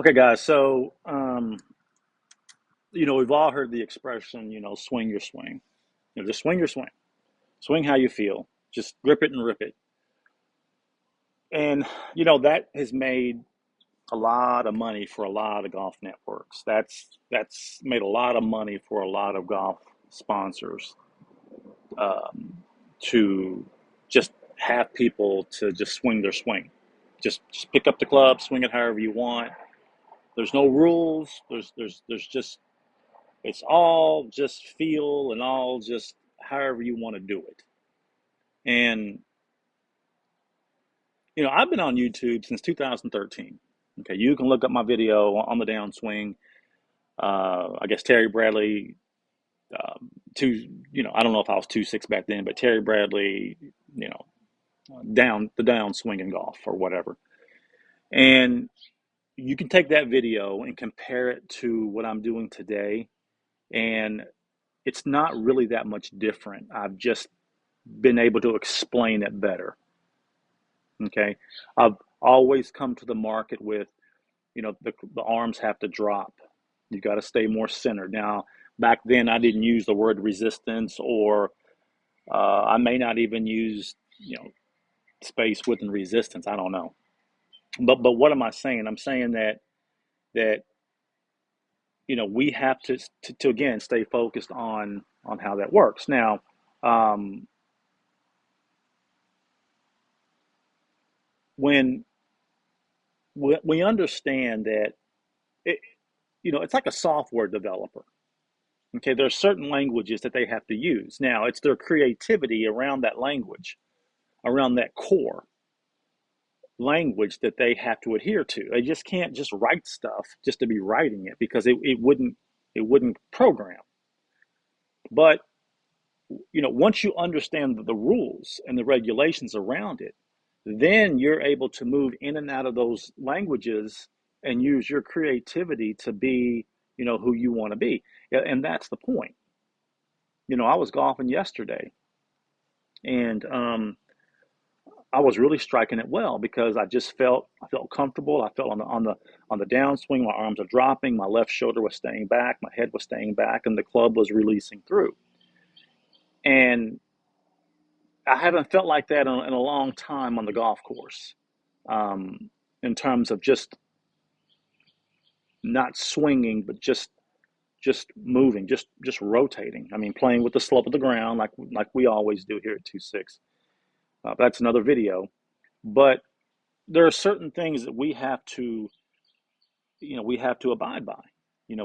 Okay, guys. We've all heard the expression, swing your swing. Just swing your swing. Swing how you feel. Just grip it and rip it. And, that has made a lot of money for a lot of golf networks. That's made a lot of money for a lot of golf sponsors to just have people to just swing their swing. Just pick up the club, swing it however you want. There's no rules. There's just It's all just feel and all just however you want to do it. And, I've been on YouTube since 2013. Okay, you can look up my video on the downswing. I guess Terry Bradley, I don't know if I was 2.6 back then, but Terry Bradley, you know, the downswing in golf or whatever. And you can take that video and compare it to what I'm doing today. And it's not really that much different. I've just been able to explain it better. Okay. I've always come to the market with, the arms have to drop. You got to stay more centered. Now, back then, I didn't use the word resistance, or I may not even use, space, width, and resistance. I don't know. But what am I saying? I'm saying that we have to again stay focused on how that works. Now, um, when we understand that it, it's like a software developer. Okay, there are certain languages that they have to use. Now, it's their creativity around that language, around that core language that they have to adhere to. They just can't just write stuff just to be writing it because it wouldn't program. But once you understand the rules and the regulations around it, then you're able to move in and out of those languages and use your creativity to be, who you want to be. And that's the point. I was golfing yesterday, and I was really striking it well because I felt comfortable. I felt on the downswing, my arms are dropping, my left shoulder was staying back, my head was staying back, and the club was releasing through. And I haven't felt like that in a long time on the golf course, in terms of just not swinging, but just moving, just rotating. I mean, playing with the slope of the ground like we always do here at 2.6. That's another video. But there are certain things that we have to abide by.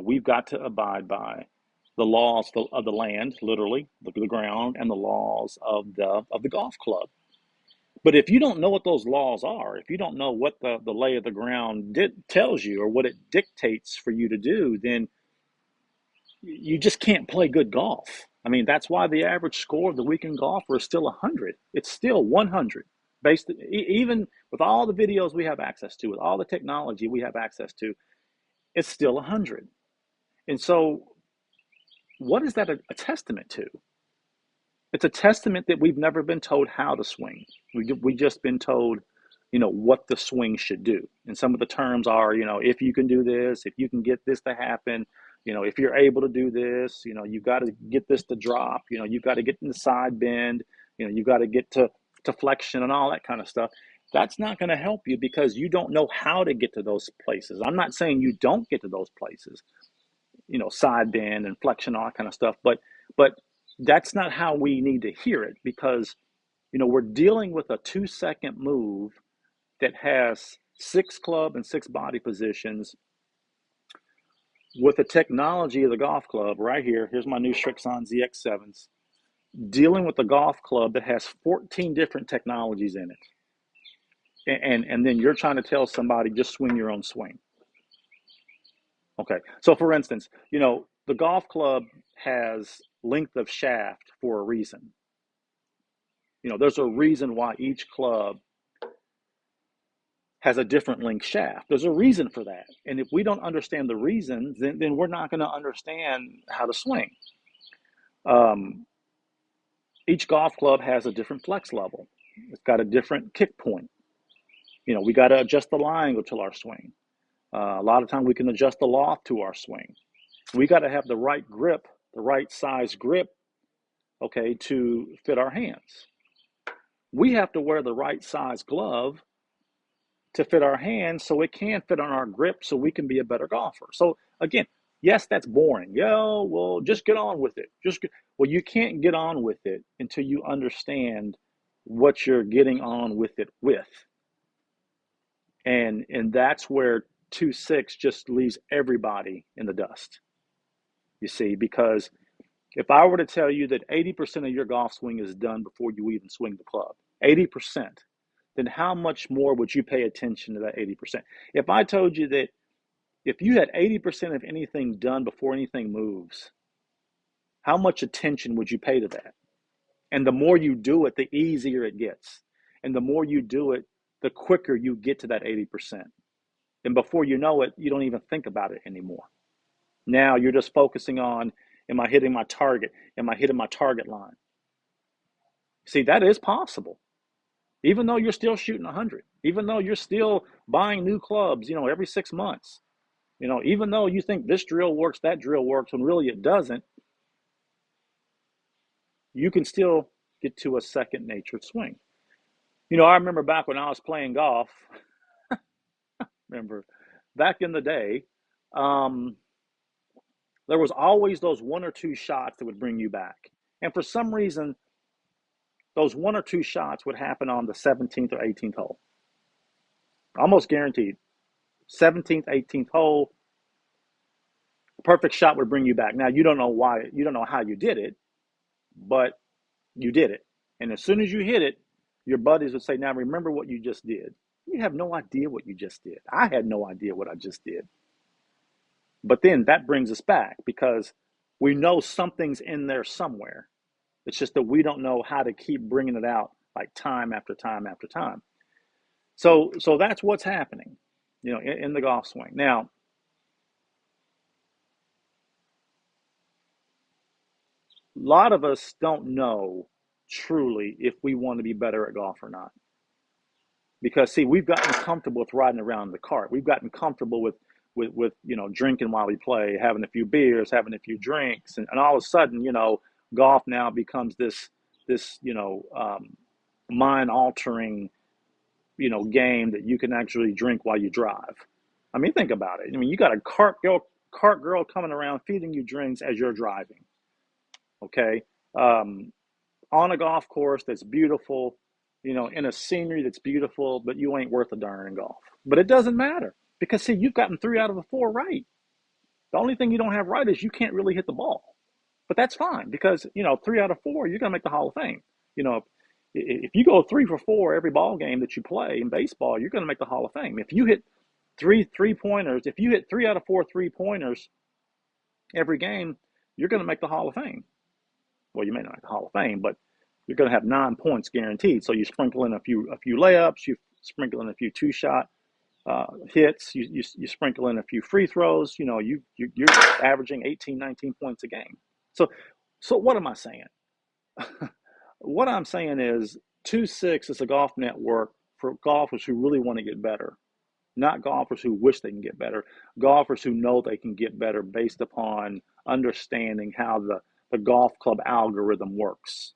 We've got to abide by the laws of the land, literally the ground, and the laws of the golf club. But if you don't know what those laws are, if you don't know what the lay of the ground tells you or what it dictates for you to do, then you just can't play good golf. I mean, that's why the average score of the weekend golfer is still 100. It's still 100, even with all the videos we have access to, with all the technology we have access to, it's still 100. And so, what is that a testament to? It's a testament that we've never been told how to swing. We just been told, what the swing should do. And some of the terms are, if you can do this, if you can get this to happen, if you're able to do this, you've got to get this to drop, you've got to get in the side bend, you've got to get to flexion and all that kind of stuff. That's not going to help you because you don't know how to get to those places. I'm not saying you don't get to those places, side bend and flexion, all that kind of stuff. But that's not how we need to hear it because, we're dealing with a 2-second move that has 6 club and 6 body positions with the technology of the golf club right here. Here's my new Srixon ZX7s, dealing with the golf club that has 14 different technologies in it. And then you're trying to tell somebody just swing your own swing. Okay. So for instance, the golf club has length of shaft for a reason. There's a reason why each club has a different length shaft. There's a reason for that. And if we don't understand the reasons, then we're not going to understand how to swing. Um, each golf club has a different flex level. It's got a different kick point. We got to adjust the line angle to our swing. A lot of times we can adjust the loft to our swing. We got to have the right grip, the right size grip, okay, to fit our hands. We have to wear the right size glove to fit our hands so it can fit on our grip so we can be a better golfer. So again, yes, that's boring. Yo, well, just get on with it. Well, you can't get on with it until you understand what you're getting on with it with. And that's where 2-6 just leaves everybody in the dust. You see, because if I were to tell you that 80% of your golf swing is done before you even swing the club, 80%, then how much more would you pay attention to that 80%? If I told you that if you had 80% of anything done before anything moves, how much attention would you pay to that? And the more you do it, the easier it gets. And the more you do it, the quicker you get to that 80%. And before you know it, you don't even think about it anymore. Now you're just focusing on, am I hitting my target? Am I hitting my target line? See, that is possible. Even though you're still shooting 100, even though you're still buying new clubs, every 6 months, even though you think this drill works, that drill works, when really it doesn't, you can still get to a second nature swing. I remember back when I was playing golf, remember back in the day, um, there was always those one or two shots that would bring you back. And for some reason, those one or two shots would happen on the 17th or 18th hole. Almost guaranteed. 17th, 18th hole, perfect shot would bring you back. Now, you don't know why, you don't know how you did it, but you did it. And as soon as you hit it, your buddies would say, now remember what you just did. You have no idea what you just did. I had no idea what I just did. But then that brings us back because we know something's in there somewhere. It's just that we don't know how to keep bringing it out like time after time after time. So that's what's happening, in the golf swing. Now, a lot of us don't know truly if we want to be better at golf or not. Because see, we've gotten comfortable with riding around the cart. We've gotten comfortable with drinking while we play, having a few beers, having a few drinks, and all of a sudden, golf now becomes this mind altering game that you can actually drink while you drive. I mean, think about it. I mean, you got a cart girl coming around feeding you drinks as you're driving. Okay, um, on a golf course that's beautiful, in a scenery that's beautiful, but you ain't worth a darn in golf. But it doesn't matter because see, you've gotten 3 out of the 4 right. The only thing you don't have right is you can't really hit the ball. But that's fine because 3 out of 4, you're gonna make the Hall of Fame. You know, if you go 3 for 4 every ball game that you play in baseball, you're gonna make the Hall of Fame. If you hit three pointers, if you hit 3 out of 4 3 pointers every game, you're gonna make the Hall of Fame. Well, you may not make the Hall of Fame, but you're going to have 9 points guaranteed. So you sprinkle in a few layups, you sprinkle in a few two-shot hits, you sprinkle in a few free throws. You're averaging 18, 19 points a game. So what am I saying? What I'm saying is 2-6 is a golf network for golfers who really want to get better, not golfers who wish they can get better, golfers who know they can get better based upon understanding how the golf club algorithm works,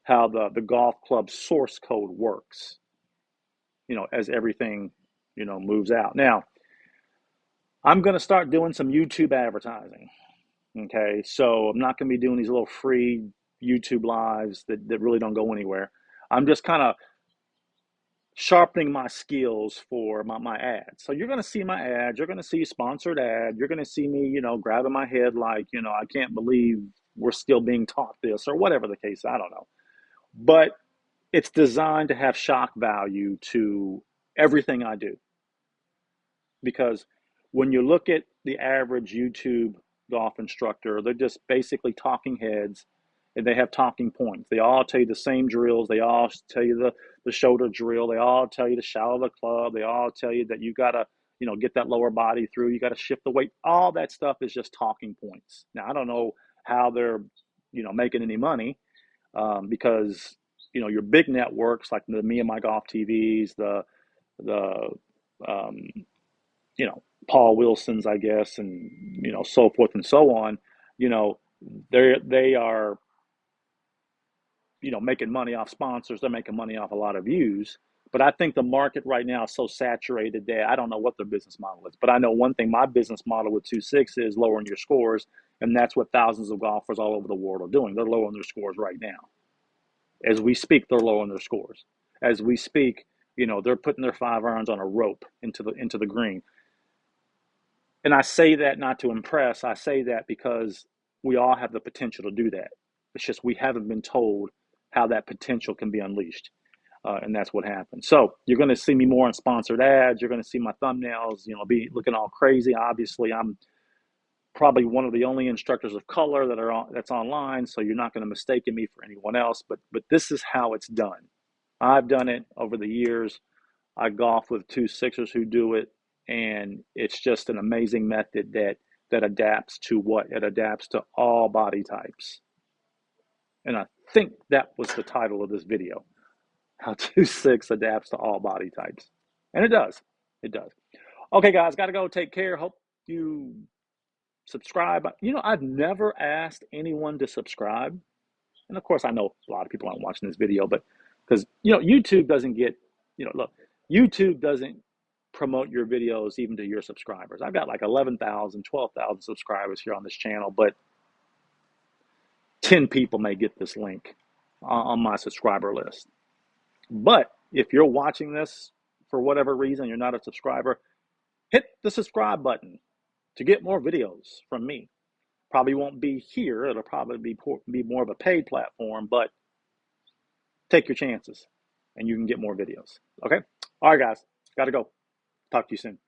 how the golf club source code works, as everything, moves out. Now, I'm going to start doing some YouTube advertising. Okay. So I'm not going to be doing these little free YouTube lives that really don't go anywhere. I'm just kind of sharpening my skills for my ads. So you're going to see my ads. You're going to see a sponsored ad. You're going to see me, grabbing my head like, I can't believe we're still being taught this or whatever the case. I don't know. But it's designed to have shock value to everything I do. Because when you look at the average YouTube golf instructor, they're just basically talking heads and they have talking points. They all tell you the same drills. They all tell you the shoulder drill. They all tell you to shallow the club. They all tell you that you got to, get that lower body through. You got to shift the weight. All that stuff is just talking points. Now, I don't know how they're, making any money because, your big networks like the Me and My Golf TVs, the um, Paul Wilsons, I guess, and so forth and so on. You know, they are making money off sponsors. They're making money off a lot of views. But I think the market right now is so saturated that I don't know what their business model is. But I know one thing: my business model with 2-6 is lowering your scores, and that's what thousands of golfers all over the world are doing. They're lowering their scores right now. As we speak, they're lowering their scores. As we speak, they're putting their 5 irons on a rope into the green. And I say that not to impress. I say that because we all have the potential to do that. It's just we haven't been told how that potential can be unleashed. And that's what happened. So you're going to see me more in sponsored ads. You're going to see my thumbnails, be looking all crazy. Obviously, I'm probably one of the only instructors of color that's online. So you're not going to mistake me for anyone else. But this is how it's done. I've done it over the years. I golf with 2-6ers who do it, and it's just an amazing method that adapts to what? It adapts to all body types. And I think that was the title of this video: how 2-6 adapts to all body types. And it does. It does. Okay, guys, got to go. Take care. Hope you subscribe. I've never asked anyone to subscribe. And of course, I know a lot of people aren't watching this video, but because, YouTube doesn't get, look, YouTube doesn't promote your videos even to your subscribers. I've got like 11,000, 12,000 subscribers here on this channel, but 10 people may get this link on my subscriber list. But if you're watching this for whatever reason, you're not a subscriber, hit the subscribe button to get more videos from me. Probably won't be here. It'll probably be more of a paid platform, but take your chances and you can get more videos. Okay? All right, guys. Got to go. Talk to you soon.